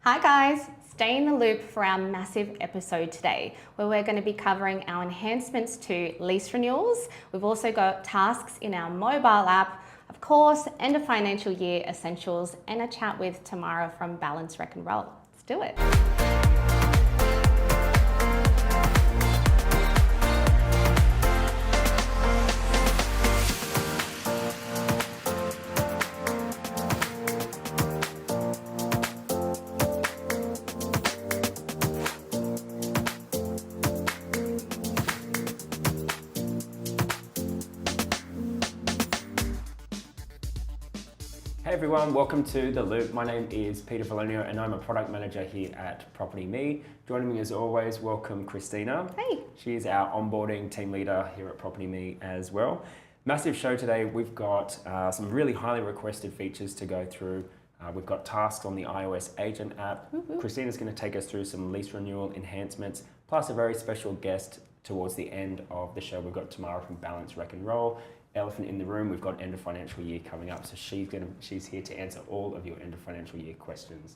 Hi guys, stay in the loop for our massive episode today where we're going to be covering our enhancements to lease renewals. We've also got tasks in our mobile app, of course, end of financial year essentials, and a chat with Tamara from Balance Rec and Roll. Let's do it. Hey everyone, welcome to The Loop. My name is Peter Valonio and I'm a product manager here at Property Me. Joining me as always, welcome Christina. Hey. She is our onboarding team leader here at Property Me as well. Massive show today. We've got some really highly requested features to go through. We've got tasks on the iOS agent app. Christina's going to take us through some lease renewal enhancements, plus a very special guest towards the end of the show. We've got Tamara from Balance Rec and Roll. Elephant in the room, we've got end of financial year coming up, so she's here to answer all of your end of financial year questions.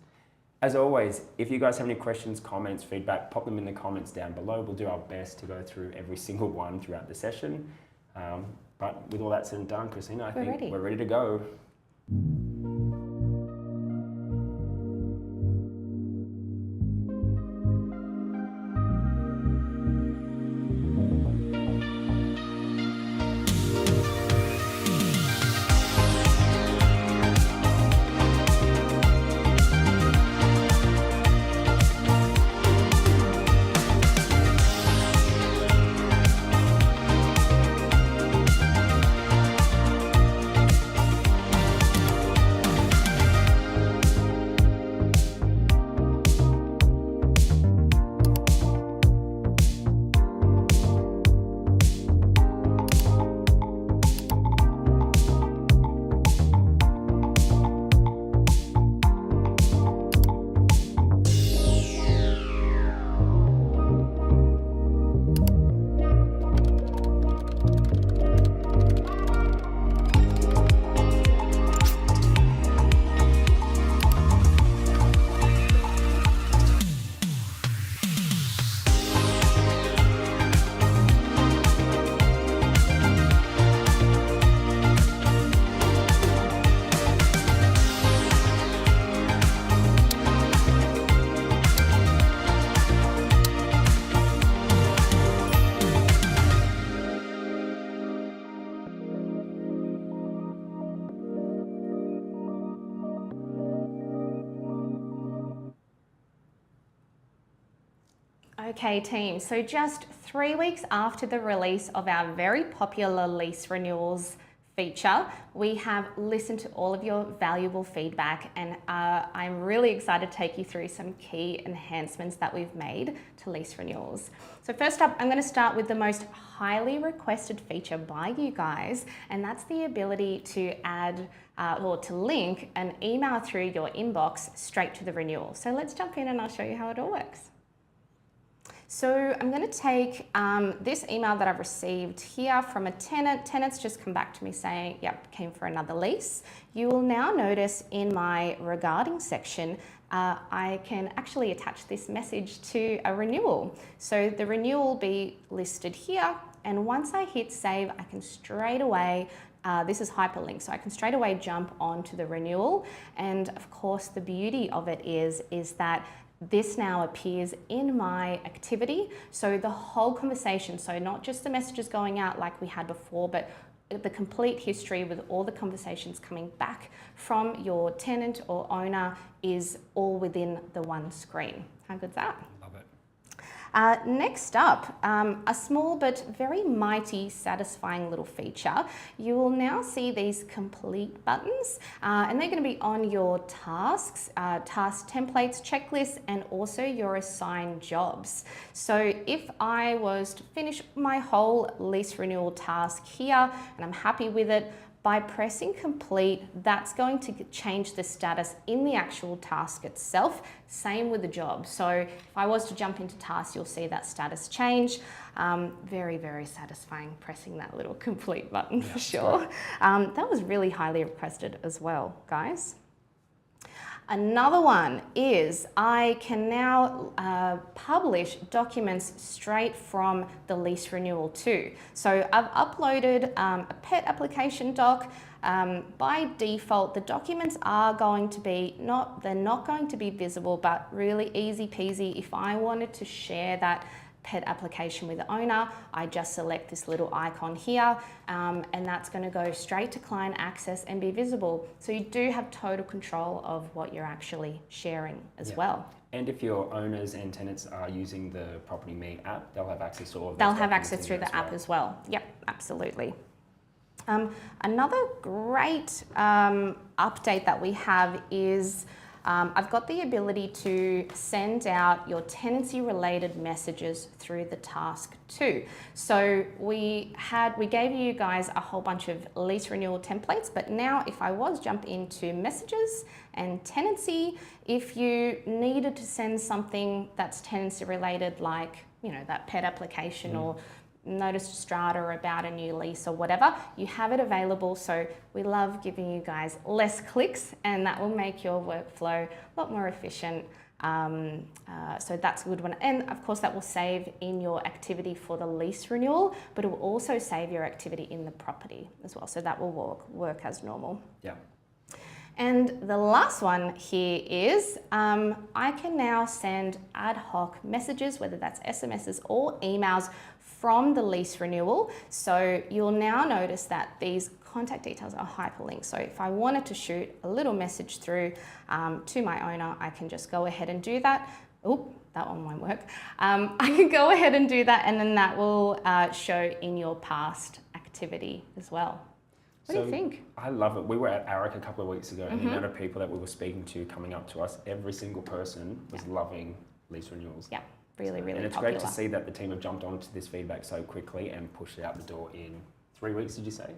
As always, if you guys have any questions, comments, feedback, pop them in the comments down below. We'll do our best to go through every single one throughout the session. But with all that said and done, Christina, I think we're ready to go. Okay team, so just 3 weeks after the release of our very popular lease renewals feature, we have listened to all of your valuable feedback and I'm really excited to take you through some key enhancements that we've made to lease renewals. So first up, I'm going to start with the most highly requested feature by you guys, and that's the ability to add or to link an email through your inbox straight to the renewal. So let's jump in and I'll show you how it all works. So I'm going to take this email that I've received here from a tenant. Tenant's just come back to me saying, yep, came for another lease. You will now notice in my regarding section, I can actually attach this message to a renewal. So the renewal will be listed here. And once I hit save, I can straight away this is hyperlinked, so I can straight away jump onto the renewal. And of course, the beauty of it is that this now appears in my activity. So the whole conversation, so not just the messages going out like we had before, but the complete history with all the conversations coming back from your tenant or owner is all within the one screen. How good's that? Love it. Next up, a small but very mighty, satisfying little feature. You will now see these complete buttons, and they're going to be on your tasks, task templates, checklists, and also your assigned jobs. So if I was to finish my whole lease renewal task here, and I'm happy with it, by pressing complete, that's going to change the status in the actual task itself. Same with the job. So if I was to jump into tasks, you'll see that status change. Very, very satisfying pressing that little complete button for sure. That was really highly requested as well, guys. Another one is I can now publish documents straight from the lease renewal too. So I've uploaded a pet application doc. By default, the documents are going to be they're not going to be visible, but really easy peasy. If I wanted to share that pet application with the owner, I just select this little icon here, and that's going to go straight to client access and be visible. So you do have total control of what you're actually sharing as well. And if your owners and tenants are using the Property Me app, they'll have access to all of those. They'll have access through the app as well. Yep, absolutely. Another great update that we have is I've got the ability to send out your tenancy related messages through the task too. So we gave you guys a whole bunch of lease renewal templates, but now if I jump into messages and tenancy, if you needed to send something that's tenancy related, like, you know, that pet application or notice to strata about a new lease or whatever, you have it available. So we love giving you guys less clicks, and that will make your workflow a lot more efficient. So that's a good one. And of course that will save in your activity for the lease renewal, but it will also save your activity in the property as well. So that will work as normal. Yeah. And the last one here is I can now send ad hoc messages, whether that's SMSs or emails, from the lease renewal. So you'll now notice that these contact details are hyperlinked. So if I wanted to shoot a little message through to my owner, I can just go ahead and do that. Oh, that one won't work. I can go ahead and do that, and then that will show in your past activity as well. What do you think? I love it. We were at ARIC a couple of weeks ago, and the amount of people that we were speaking to coming up to us, every single person was loving lease renewals. Yeah, really, really And it's popular. great to see that the team have jumped onto this feedback so quickly and pushed it out the door in 3 weeks, did you say?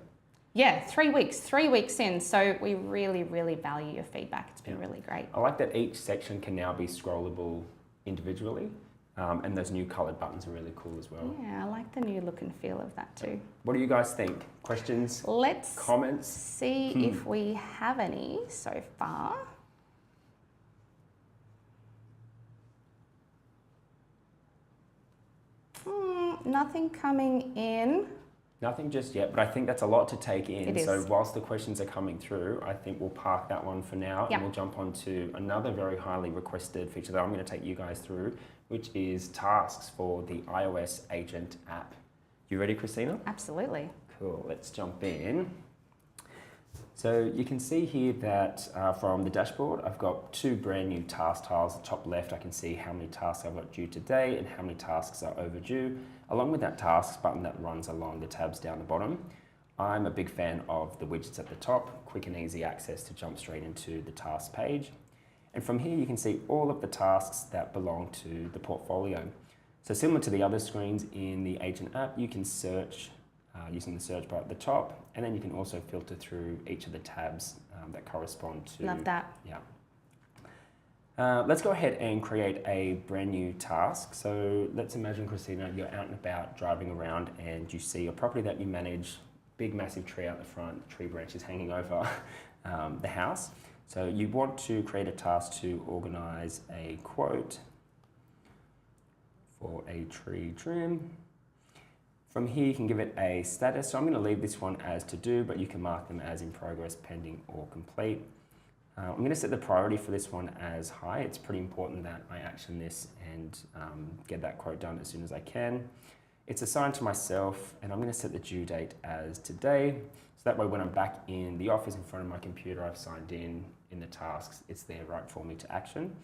Yeah, 3 weeks, 3 weeks in. So we really, really value your feedback. It's been really great. I like that each section can now be scrollable individually. And those new coloured buttons are really cool as well. Yeah, I like the new look and feel of that too. What do you guys think? Questions? Let's comments? see if we have any so far. Nothing coming in. Nothing just yet, but I think that's a lot to take in. It is. So whilst the questions are coming through, I think we'll park that one for now, and we'll jump on to another very highly requested feature that I'm going to take you guys through, which is tasks for the iOS Agent app. You ready, Christina? Absolutely. Cool, let's jump in. So you can see here that from the dashboard, I've got 2 brand new task tiles. The top left, I can see how many tasks I've got due today and how many tasks are overdue, along with that tasks button that runs along the tabs down the bottom. I'm a big fan of the widgets at the top, quick and easy access to jump straight into the task page. And from here, you can see all of the tasks that belong to the portfolio. So similar to the other screens in the Agent app, you can search using the search bar at the top, and then you can also filter through each of the tabs that correspond to. Love that. Yeah. Let's go ahead and create a brand new task. So let's imagine, Christina, you're out and about driving around and you see a property that you manage, big massive tree out the front, tree branches hanging over the house. So you want to create a task to organise a quote for a tree trim. From here, you can give it a status. So I'm going to leave this one as to do, but you can mark them as in progress, pending, or complete. I'm going to set the priority for this one as high. It's pretty important that I action this and get that quote done as soon as I can. It's assigned to myself, and I'm going to set the due date as today. So that way, when I'm back in the office in front of my computer, I've signed in the tasks. It's there right for me to action.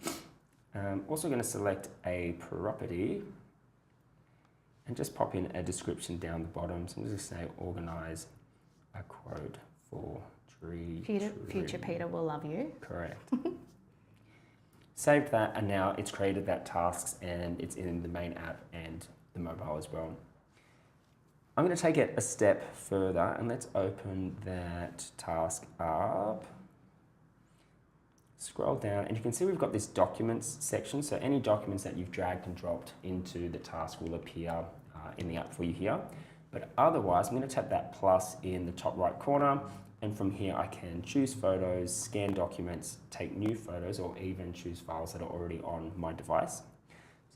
I'm also going to select a property and just pop in a description down the bottom. So I'm just going to say organise a quote for tree. Future Peter will love you. Correct. Saved that, and now it's created that tasks, and it's in the main app and the mobile as well. I'm going to take it a step further, and let's open that task up. Scroll down, and you can see we've got this documents section. So any documents that you've dragged and dropped into the task will appear in the app for you here. But otherwise, I'm going to tap that plus in the top right corner, And from here, I can choose photos, scan documents, take new photos, or even choose files that are already on my device.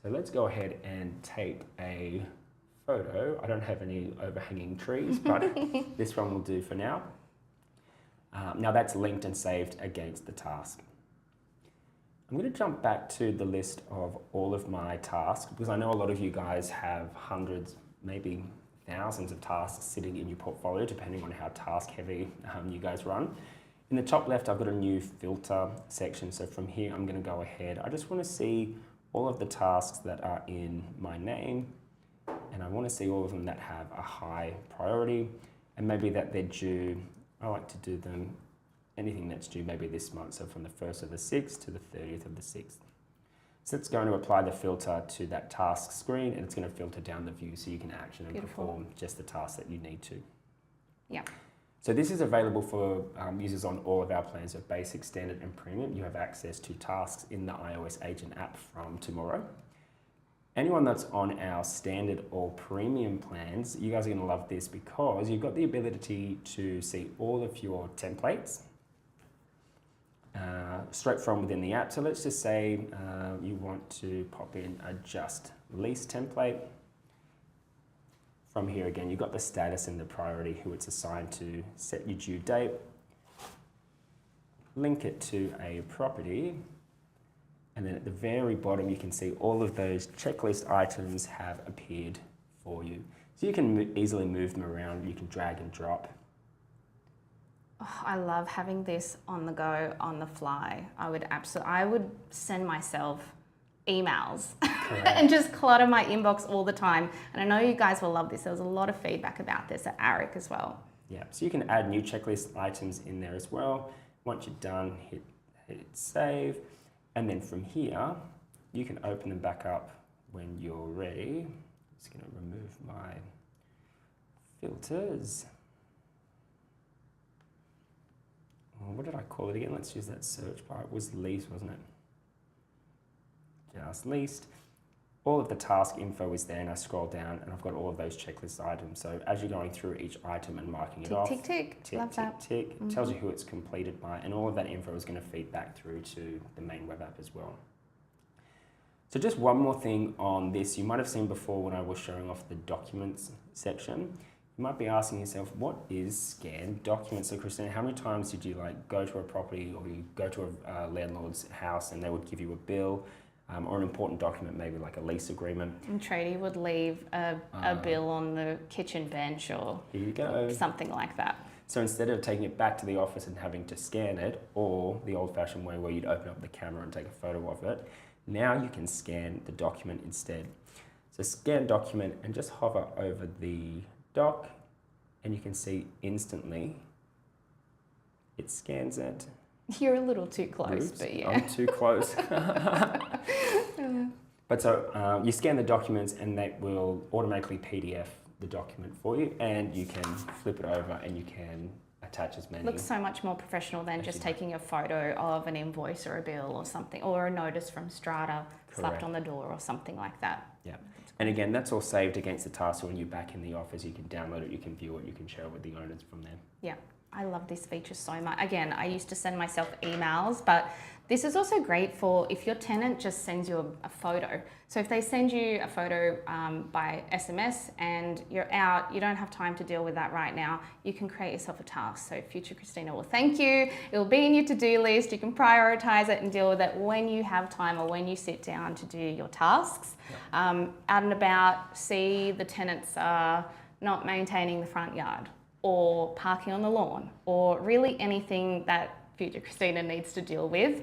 So let's go ahead and take a photo. I don't have any overhanging trees, but this one will do for now. Now that's linked and saved against the task. I'm going to jump back to the list of all of my tasks because I know a lot of you guys have hundreds, maybe thousands of tasks sitting in your portfolio, depending on how task heavy you guys run. In the top left, I've got a new filter section. So from here, I'm going to go ahead. I just want to see all of the tasks that are in my name, and I want to see all of them that have a high priority, and maybe that they're due. I like to do them, anything that's due maybe this month, so from the 1st of the 6th to the 30th of the 6th. So it's going to apply the filter to that task screen, and it's going to filter down the view so you can action and perform just the tasks that you need to. Yeah. So this is available for users on all of our plans of basic, standard and premium. You have access to tasks in the iOS Agent app from tomorrow. Anyone that's on our standard or premium plans, you guys are going to love this because you've got the ability to see all of your templates straight from within the app. So let's just say you want to pop in a just lease template. From here again, you've got the status and the priority, who it's assigned to, set your due date, link it to a property, and then at the very bottom you can see all of those checklist items have appeared for you. So you can easily move them around, you can drag and drop. Oh, I love having this on the go, on the fly. I would send myself emails and just clutter my inbox all the time. And I know you guys will love this. There was a lot of feedback about this at ARIC as well. Yeah, so you can add new checklist items in there as well. Once you're done, hit save. And then from here, you can open them back up when you're ready. I'm just going to remove my filters. Oh, what did I call it again? Let's use that search bar. It was lease, wasn't it? Just leased. All of the task info is there, and I scroll down and I've got all of those checklist items. So as you're going through each item and marking it off, tick, tick, tick, love tick, that. tick, it tells you who it's completed by, and all of that info is going to feed back through to the main web app as well. So just one more thing on this, you might have seen before when I was showing off the documents section. You might be asking yourself, what is scanned documents? So Christina, how many times did you go to a property or you go to a landlord's house and they would give you a bill? Or an important document, maybe like a lease agreement. And Tradie would leave a bill on the kitchen bench or here you go. Something like that. So instead of taking it back to the office and having to scan it, or the old-fashioned way where you'd open up the camera and take a photo of it, now you can scan the document instead. So scan document and just hover over the doc, and you can see instantly it scans it. You're a little too close, Oops, but yeah. I'm too close. But so you scan the documents and that will automatically PDF the document for you, and you can flip it over and you can attach as many. Looks so much more professional than just taking a photo of an invoice or a bill or something, or a notice from Strata slapped on the door or something like that. Yeah. And again, that's all saved against the task. So when you're back in the office, you can download it, you can view it, you can share it with the owners from there. Yeah. I love this feature so much. Again, I used to send myself emails, but this is also great for if your tenant just sends you a photo. So if they send you a photo by SMS and you're out, you don't have time to deal with that right now, you can create yourself a task. So future Christina will thank you. It will be in your to-do list. You can prioritize it and deal with it when you have time or when you sit down to do your tasks. Out and about, see the tenants are not maintaining the front yard, or parking on the lawn, or really anything that future Christina needs to deal with.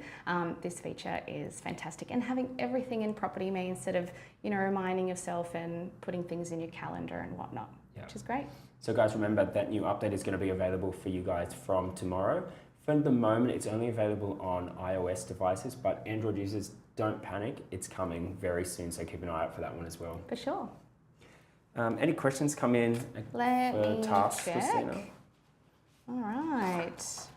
This feature is fantastic, and having everything in Property Me instead of reminding yourself and putting things in your calendar and whatnot, which is great. So guys, remember that new update is going to be available for you guys from tomorrow. For the moment, it's only available on iOS devices, but Android users, don't panic. It's coming very soon, so keep an eye out for that one as well. For sure. Any questions come in for tasks, check. Christina? All right.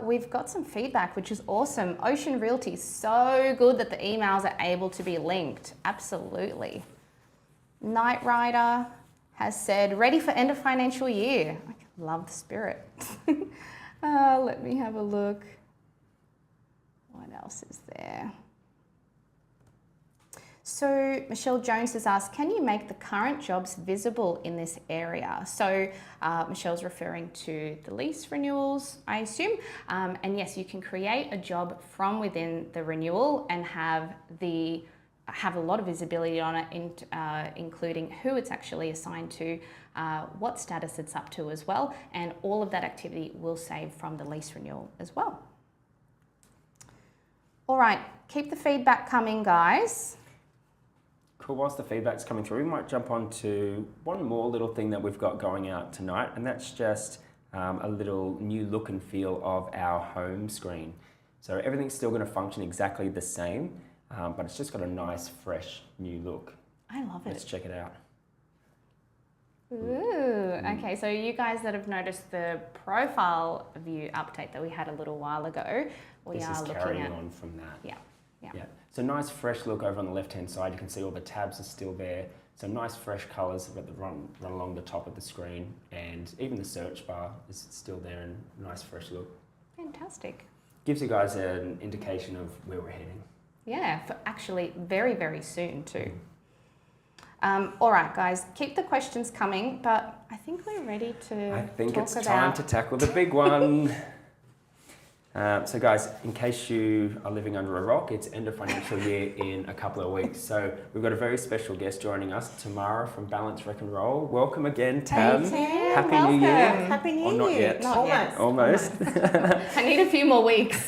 We've got some feedback, which is awesome. Ocean Realty, so good that the emails are able to be linked. Absolutely. Night Rider, has said, ready for end of financial year. I love the spirit. Let me have a look. What else is there? So Michelle Jones has asked, can you make the current jobs visible in this area? So Michelle's referring to the lease renewals, I assume. And yes, you can create a job from within the renewal and have a lot of visibility on it, including who it's actually assigned to, what status it's up to as well, and all of that activity will save from the lease renewal as well. All right, keep the feedback coming, guys. Cool, whilst the feedback's coming through, we might jump on to one more little thing that we've got going out tonight, and that's just a little new look and feel of our home screen. So everything's still going to function exactly the same, but it's just got a nice, fresh, new look. I love it. Let's check it out. Ooh, okay, so you guys that have noticed the profile view update that we had a little while ago, This is carrying on from that. Yeah. So nice fresh look over on the left hand side. You can see all the tabs are still there. So nice fresh colours that run along the top of the screen, and even the search bar is still there and nice fresh look. Fantastic. Gives you guys an indication of where we're heading. Yeah, for actually very, very soon too. All right, guys, keep the questions coming, but I think we're ready to I think talk it's about... time to tackle the big one. So guys, in case you are living under a rock, it's end of financial year in a couple of weeks. So we've got a very special guest joining us, Tamara from Balance Rec and Roll. Welcome again, Tam. Hey, Tam. Happy Welcome. New Year. Happy New Year. Not yet. Not yet. Almost. I need a few more weeks.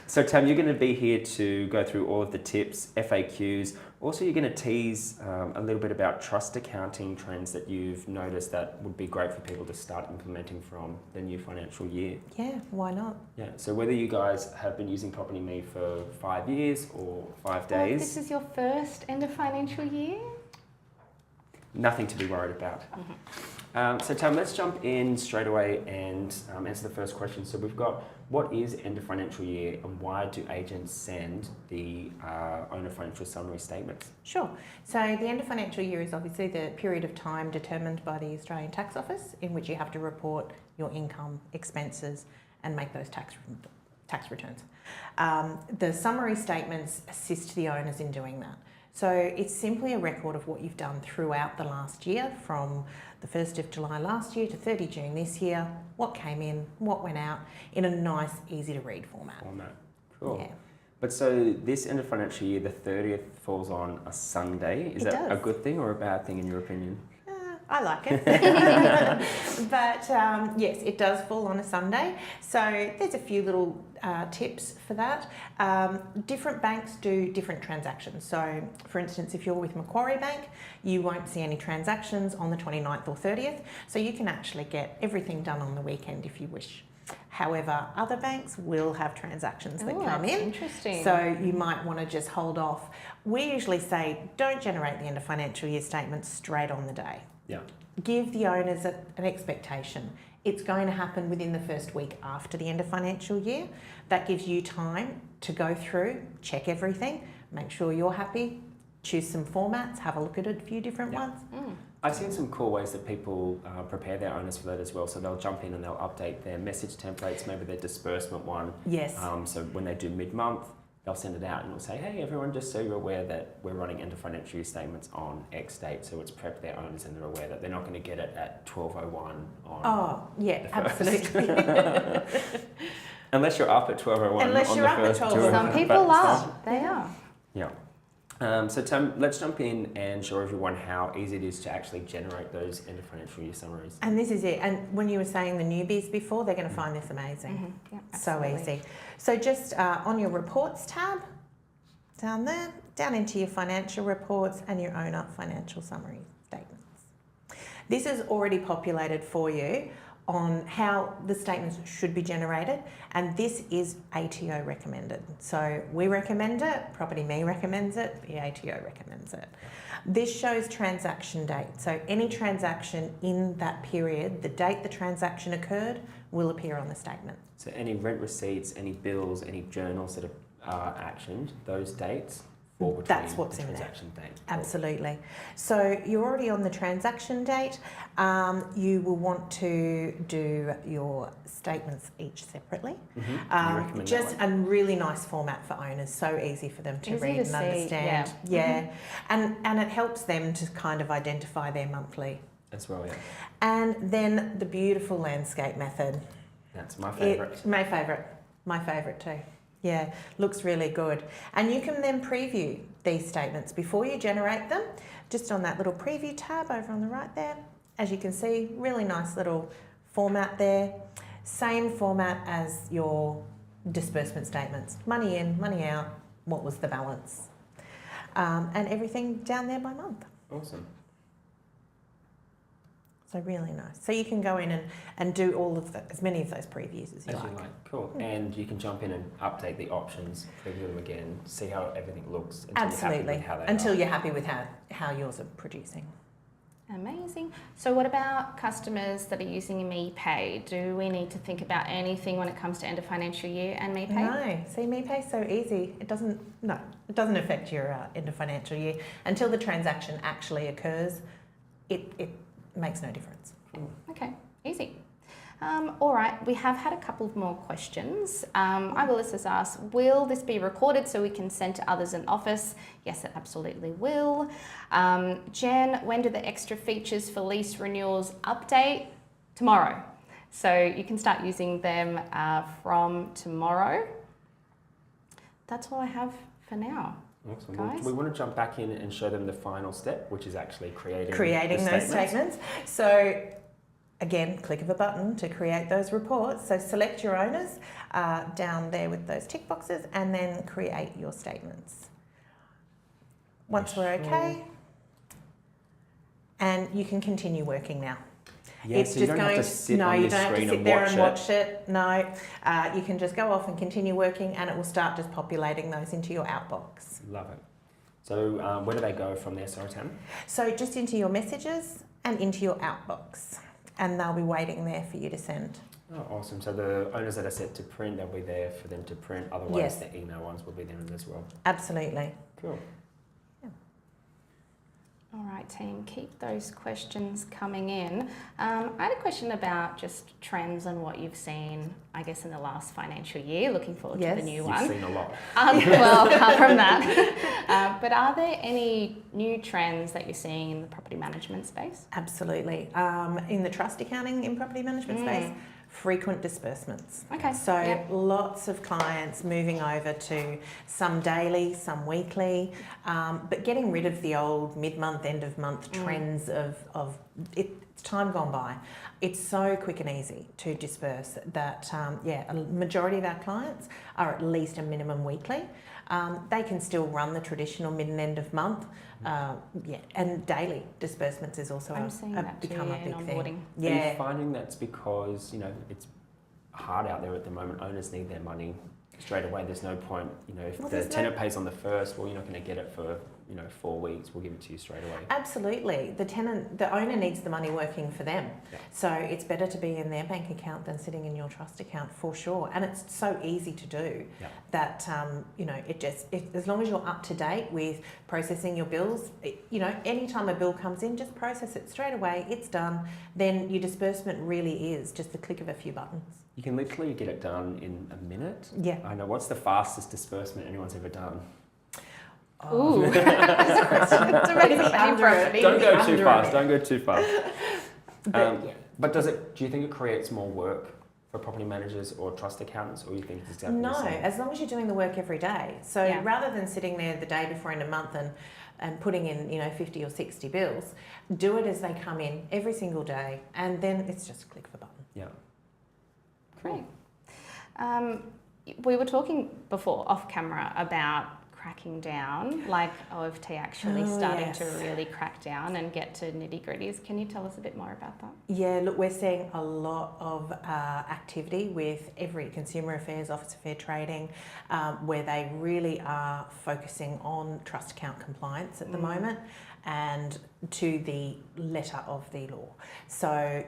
So Tam, you're going to be here to go through all of the tips, FAQs. Also, you're going to tease a little bit about trust accounting trends that you've noticed that would be great for people to start implementing from the new financial year. Yeah, why not? Yeah, so whether you guys have been using Property Me for 5 years or 5 Well, days, this is your first end of financial year? nothing to be worried about. So Tam, let's jump in straight away and answer the first question. So we've got, what is end of financial year and why do agents send the owner financial summary statements? Sure. So the end of financial year is obviously the period of time determined by the Australian Tax Office in which you have to report your income, expenses, and make those tax returns. The summary statements assist the owners in doing that. So it's simply a record of what you've done throughout the last year, from the 1st of July last year to 30 June this year, what came in, what went out, in a nice, easy to read format. Cool. Yeah. But so this end of financial year, the 30th falls on a Sunday. Is that a good thing or a bad thing in your opinion? I like it. But yes, it does fall on a Sunday. So there's a few little tips for that. Different banks do different transactions. So for instance, if you're with Macquarie Bank, you won't see any transactions on the 29th or 30th. So you can actually get everything done on the weekend if you wish. However, other banks will have transactions that come in. Interesting. So you might want to just hold off. We usually say don't generate the end of financial year statements straight on the day. Yeah. Give the owners an expectation. It's going to happen within the first week after the end of financial year. That gives you time to go through, check everything, make sure you're happy, choose some formats, have a look at a few different ones. I've seen some cool ways that people prepare their owners for that as well. So they'll jump in and they'll update their message templates, maybe their disbursement one. Yes. So when they do mid-month, they'll send it out and it'll say, hey, everyone, just so you're aware that we're running end of financial year statements on X date. So it's prepped their owners and they're aware that they're not going to get it at 12:01 on Oh, yeah, the first. absolutely. Unless you're up at 12:01 Unless on you're the up at first 12:01. Some but people it's are. fine. They are. Yeah. So Tam, let's jump in and show everyone how easy it is to actually generate those end of financial year summaries. And this is it. And when you were saying the newbies before, they're going to find this amazing. Yeah, So absolutely. easy. So just on your reports tab, down there, down into your financial reports and your owner financial summary statements. This is already populated for you on how the statements should be generated, and this is ATO recommended. So we recommend it, Property Me recommends it, the ATO recommends it. This shows transaction date. So any transaction in that period, the date the transaction occurred, will appear on the statement. So any rent receipts, any bills, any journals that are actioned, those dates fall between That's what's the in there. transaction date. Absolutely. So you're already on the transaction date. You will want to do your statements each separately. Mm-hmm. You recommend Just that a really nice format for owners, so easy for them to Easy read to and see, understand. yeah. And it helps them to kind of identify their monthly. as well, yeah. And then the beautiful landscape method. That's my favourite. My favourite too. Yeah, looks really good. And you can then preview these statements before you generate them, just on that little preview tab over on the right there. As you can see, really nice little format there. Same format as your disbursement statements. Money in, money out, what was the balance? And everything down there by month. Awesome. So really nice. So you can go in and do all of as many of those previews as you like. Cool. And you can jump in and update the options, preview them again, see how everything looks Absolutely. Until you're you're happy with how yours are producing. Amazing. So what about customers that are using MePay? Do we need to think about anything when it comes to end of financial year and MePay? No, see, MePay's so easy. It doesn't affect your end of financial year until the transaction actually occurs. It makes no difference. Okay, easy. All right, we have had a couple of more questions. Willis has asked, will this be recorded so we can send to others in office? Yes, it absolutely will. Jen, when do the extra features for lease renewals update? Tomorrow. So you can start using them from tomorrow. That's all I have for now. Awesome. Guys? We want to jump back in and show them the final step, which is actually creating the those statements. So again, click of a button to create those reports. So select your owners down there with those tick boxes and then create your statements. Once we're okay, and you can continue working now. Yeah, so you don't have to sit on you your don't have to screen sit and there watch and it. watch it. No, you can just go off and continue working, and it will start just populating those into your outbox. Love it. So where do they go from there, sorry, Tam? So just into your messages and into your outbox, and they'll be waiting there for you to send. Oh, awesome. So the owners that are set to print, they'll be there for them to print. Otherwise, Yes. the email ones will be there as well. Absolutely. Cool. All right, team, keep those questions coming in. I had a question about just trends and what you've seen, I guess, in the last financial year. Looking forward to the new You've one. seen a lot. Well, apart from that. But are there any new trends that you're seeing in the property management space? Absolutely. In the trust accounting in property management space, frequent disbursements. Okay. So yep. lots of clients moving over to some daily, some weekly, but getting rid of the old mid-month, end-of-month trends of it's time gone by. It's so quick and easy to disperse that, a majority of our clients are at least a minimum weekly. They can still run the traditional mid and end of month, and daily disbursements is also become a big thing. Are you finding that's because, it's hard out there at the moment, owners need their money straight away? There's no point, if the tenant pays on the first, well, you're not going to get it for, 4 weeks, we'll give it to you straight away. Absolutely. The owner needs the money working for them. Yeah. So it's better to be in their bank account than sitting in your trust account for sure. And it's so easy to do that, as long as you're up to date with processing your bills, anytime a bill comes in, just process it straight away, it's done. Then your disbursement really is just the click of a few buttons. You can literally get it done in a minute. Yeah. I know. What's the fastest disbursement anyone's ever done? Ooh, that's a question. It's already Don't go too fast. Don't go too fast. But do you think it creates more work for property managers or trust accountants, or you think it's exactly the same? No, as long as you're doing the work every day. So rather than sitting there the day before in a month and putting in 50 or 60 bills, do it as they come in every single day, and then it's just a click of a button. Yeah. Great. We were talking before off camera about cracking down, like EOFY actually starting to really crack down and get to nitty-gritties. Can you tell us a bit more about that? Yeah, look, we're seeing a lot of activity with every consumer affairs, office of fair trading, where they really are focusing on trust account compliance at the moment. and to the letter of the law. So,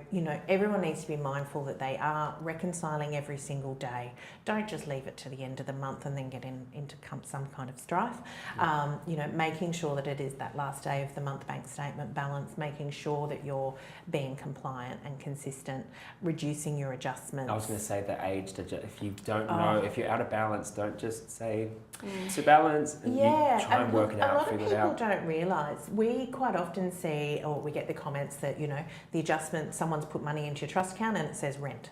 everyone needs to be mindful that they are reconciling every single day. Don't just leave it to the end of the month and then get into some kind of strife. Making sure that it is that last day of the month bank statement balance, making sure that you're being compliant and consistent, reducing your adjustments. I was going to say the age, if you don't know, if you're out of balance, don't just say to balance and you try and work it out, figure it out. A lot of people don't realise, we quite often see, or we get the comments that, the adjustment, someone's put money into your trust account and it says rent.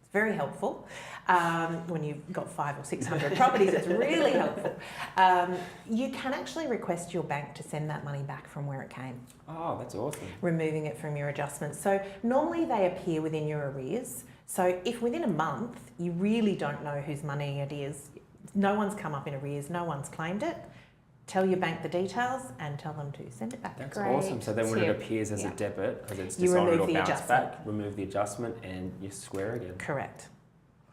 It's very helpful. When you've got 500 or 600 properties, it's really helpful. You can actually request your bank to send that money back from where it came. Oh, that's awesome. Removing it from your adjustments. So normally they appear within your arrears. So if within a month you really don't know whose money it is, no one's come up in arrears, no one's claimed it, tell your bank the details and tell them to send it back. That's awesome. So then when it appears as a debit, because it's you dishonoured remove or the bounced adjustment. back, remove the adjustment and you square again. Correct.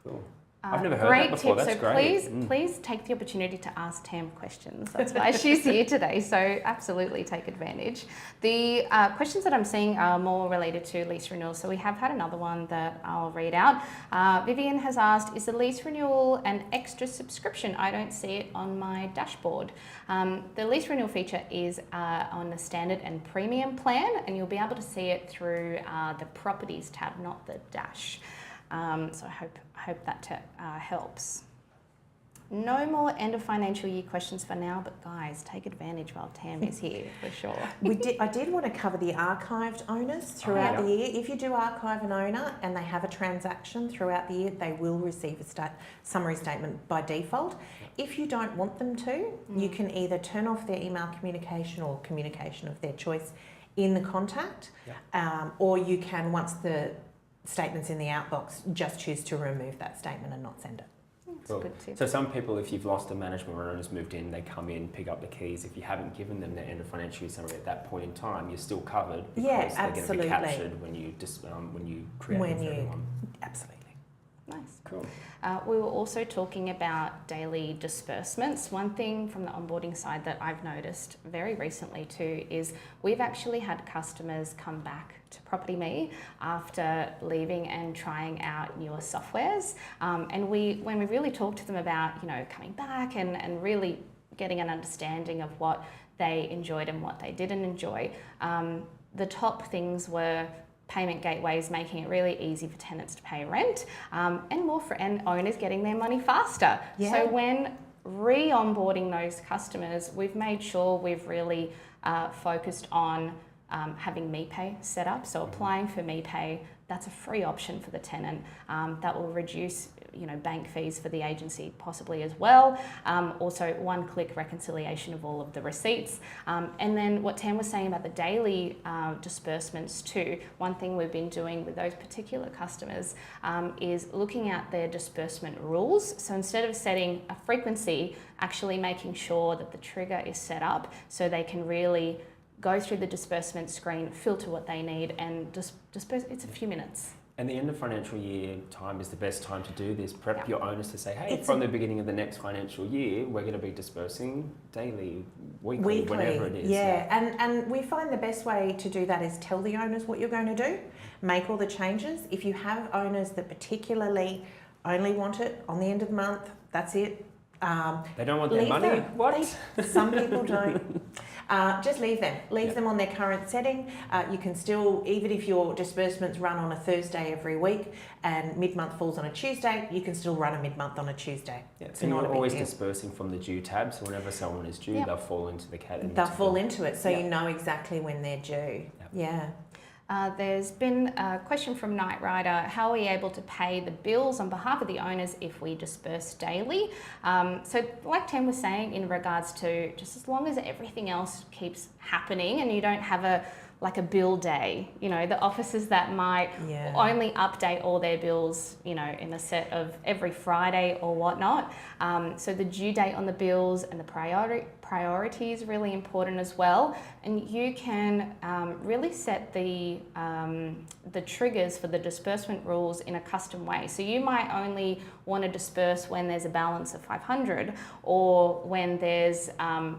Cool. I've never heard that before. That's great. Please take the opportunity to ask Tam questions. That's why she's here today. So absolutely take advantage. The questions that I'm seeing are more related to lease renewal. So we have had another one that I'll read out. Vivian has asked, is the lease renewal an extra subscription? I don't see it on my dashboard. The lease renewal feature is on the standard and premium plan, and you'll be able to see it through the properties tab, not the dash. So I hope that helps. No more end of financial year questions for now, but guys, take advantage while Tam is here for sure. I did want to cover the archived owners throughout the year. If you do archive an owner and they have a transaction throughout the year, they will receive a summary statement by default. If you don't want them to, you can either turn off their email communication or communication of their choice in the contact, or you can, once the statements in the outbox, just choose to remove that statement and not send it. Cool. Good tip. So some people, if you've lost a management or owner's moved in, they come in, pick up the keys. If you haven't given them their end of financial year summary at that point in time, you're still covered because they're going to be captured when you create it for everyone. Absolutely. Nice. Cool. We were also talking about daily disbursements. One thing from the onboarding side that I've noticed very recently too is we've actually had customers come back to Property Me after leaving and trying out newer softwares. And when we really talked to them about, coming back and really getting an understanding of what they enjoyed and what they didn't enjoy, the top things were payment gateways, making it really easy for tenants to pay rent, and more for owners getting their money faster. Yeah. So when re-onboarding those customers, we've made sure we've really focused on having MePay set up. So applying for MePay, that's a free option for the tenant. That will reduce bank fees for the agency possibly as well. Also one-click reconciliation of all of the receipts. And then what Tam was saying about the daily disbursements too, one thing we've been doing with those particular customers is looking at their disbursement rules. So instead of setting a frequency, actually making sure that the trigger is set up so they can really go through the disbursement screen, filter what they need and disperse. It's a few minutes. And the end of financial year time is the best time to do this. Prep your owners to say, hey, from the beginning of the next financial year, we're going to be dispersing daily, weekly, whenever it is. Yeah. And we find the best way to do that is tell the owners what you're going to do, make all the changes. If you have owners that particularly only want it on the end of the month, that's it. They don't want their money? What? Some people don't. Just leave them. Leave them on their current setting. You can still, even if your disbursements run on a Thursday every week and mid-month falls on a Tuesday, you can still run a mid-month on a Tuesday. Yeah. It's and not you're always dispersing from the due tab, so whenever someone is due, they'll fall into the category. They'll fall into it, so you know exactly when they're due. Yeah. There's been a question from Knight Rider. How are we able to pay the bills on behalf of the owners if we disperse daily? So like Tam was saying, in regards to just as long as everything else keeps happening and you don't have a bill day, the offices that might only update all their bills, in a set of every Friday or whatnot. So the due date on the bills and the priority priority is really important as well, and you can really set the triggers for the disbursement rules in a custom way. So you might only want to disperse when there's a balance of 500 or when there's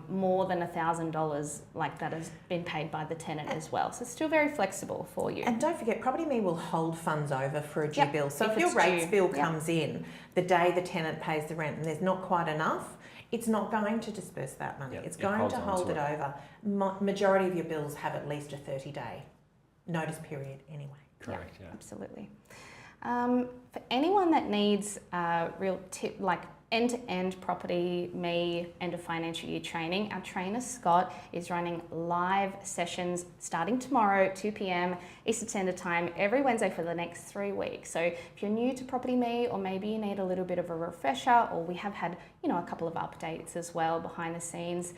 more than $1,000 like that has been paid by the tenant as well. So it's still very flexible for you. And don't forget, Property Me will hold funds over for a due Yep, bill. So if if your it's rates due. bill Yep. comes in the day the tenant pays the rent and there's not quite enough, it's not going to disperse that money. Yep, It's it going holds to on hold to it it. over. Majority of your bills have at least a 30-day notice period anyway. Correct, yeah. Absolutely. For anyone that needs real tip, like end-to-end Property Me end of financial year training, our trainer Scott is running live sessions starting tomorrow, 2 p.m. Eastern Standard Time, every Wednesday for the next 3 weeks. So if you're new to Property Me, or maybe you need a little bit of a refresher, or we have had, you know, a couple of updates as well behind the scenes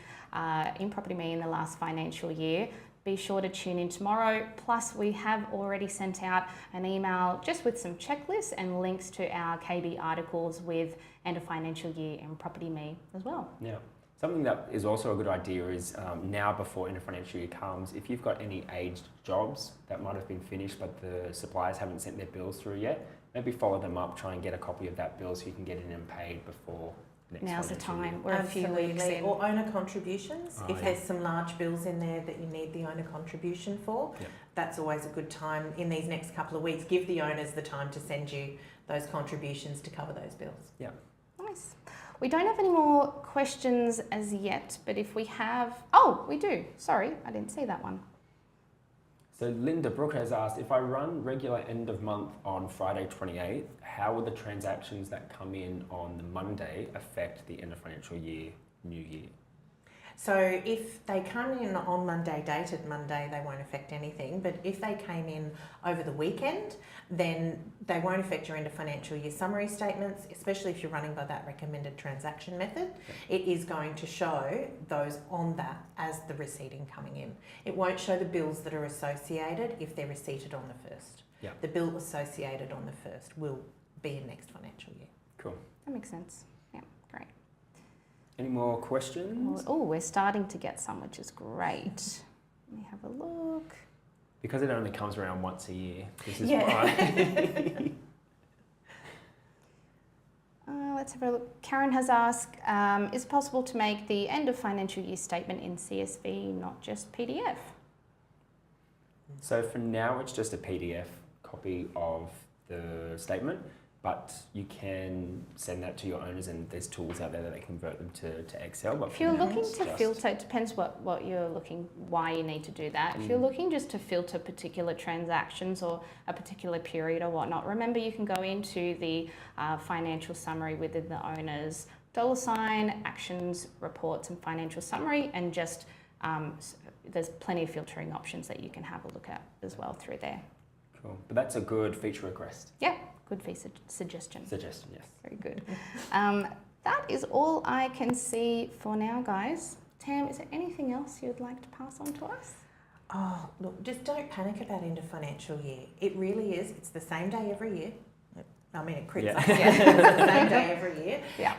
in Property Me in the last financial year, be sure to tune in tomorrow. Plus, we have already sent out an email just with some checklists and links to our KB articles with end of financial year and Property Me as well. Yeah. Something that is also a good idea is now before end of financial year comes, if you've got any aged jobs that might have been finished but the suppliers haven't sent their bills through yet, maybe follow them up, try and get a copy of that bill so you can get it in paid before next Now's the financial year. time. We're a few weeks in. Or owner contributions. Oh, If yeah. there's some large bills in there that you need the owner contribution for, Yep. that's always a good time in these next couple of weeks. Give the owners the time to send you those contributions to cover those bills. Nice. We don't have any more questions as yet, but if we have... Oh, we do. Sorry, I didn't see that one. So Linda Brooke has asked, if I run regular end of month on Friday 28th, how will the transactions that come in on the Monday affect the end of financial year, new year? So if they come in on Monday, dated Monday, they won't affect anything. But if they came in over the weekend, then they won't affect your end of financial year summary statements, especially if you're running by that recommended transaction method. It is going to show those on that as the receipting coming in. It won't show the bills that are associated if they're receipted on the 1st. Yeah. The bill associated on the 1st will be in next financial year. Cool. That makes sense. Yeah, great. Any more questions? Oh, we're starting to get some, which is great. Let me have a look. Because it only comes around once a year, this is Yeah. why. Let's have a look. Karen has asked, is it possible to make the end of financial year statement in CSV, not just PDF? So for now, it's just a PDF copy of the statement, but you can send that to your owners and there's tools out there that they convert them to Excel. But If for you're now, looking it's to just- filter, it depends what you're looking, why you need to do that. If you're looking just to filter particular transactions or a particular period or whatnot, remember you can go into the financial summary within the owners, $ actions, reports and financial summary, and just there's plenty of filtering options that you can have a look at as well through there. Cool. But that's a good feature request. Yeah, good suggestion. Suggestion, yes. Very good. That is all I can see for now, guys. Tam, is there anything else you'd like to pass on to us? Oh, look, just don't panic about end of financial year. It really is. It's the same day every year. I mean, it crits Yeah. up. It's the same day every year. Yeah.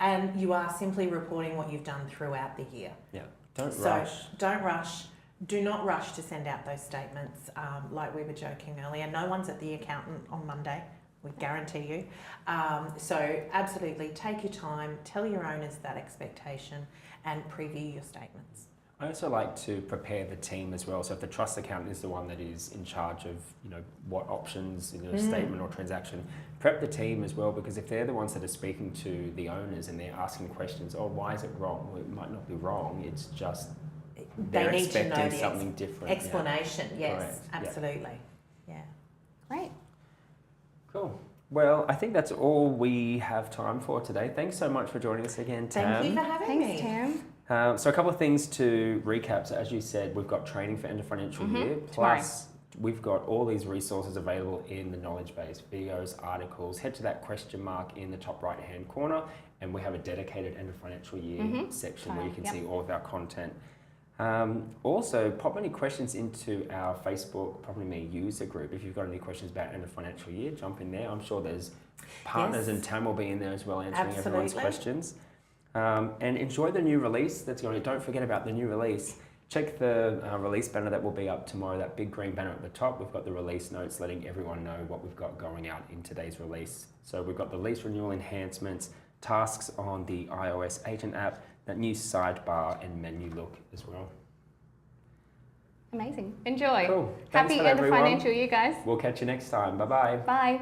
And you are simply reporting what you've done throughout the year. Yeah. Don't So rush. don't rush. Do not rush to send out those statements. Like we were joking earlier, no one's at the accountant on Monday. We guarantee you. So absolutely take your time, tell your owners that expectation and preview your statements. I also like to prepare the team as well. So if the trust accountant is the one that is in charge of, what options in a statement or transaction, prep the team as well, because if they're the ones that are speaking to the owners and they're asking questions, why is it wrong? Well, it might not be wrong. It's just they're They need to know expecting the something different. explanation. Yes, Correct. Yeah. absolutely. Yeah. Great. Cool. Well, I think that's all we have time for today. Thanks so much for joining us again, Tam. Thank you for having Thanks, me. Tam. So a couple of things to recap. So as you said, we've got training for end of financial year. Plus, we've got all these resources available in the knowledge base, videos, articles. Head to that question mark in the top right-hand corner, and we have a dedicated end of financial year section where you can see all of our content. Also, pop any questions into our Facebook Property Me user group. If you've got any questions about end of financial year, jump in there. I'm sure there's partners and Tam will be in there as well answering everyone's Absolutely. questions. And enjoy the new release that's going. Don't forget about the new release. Check the release banner that will be up tomorrow, that big green banner at the top. We've got the release notes letting everyone know what we've got going out in today's release. So we've got the lease renewal enhancements, tasks on the iOS agent app, that new sidebar and menu look as well. Amazing. Enjoy. Cool. Thanks Happy for that, end of everyone. financial year, guys. We'll catch you next time. Bye-bye. Bye.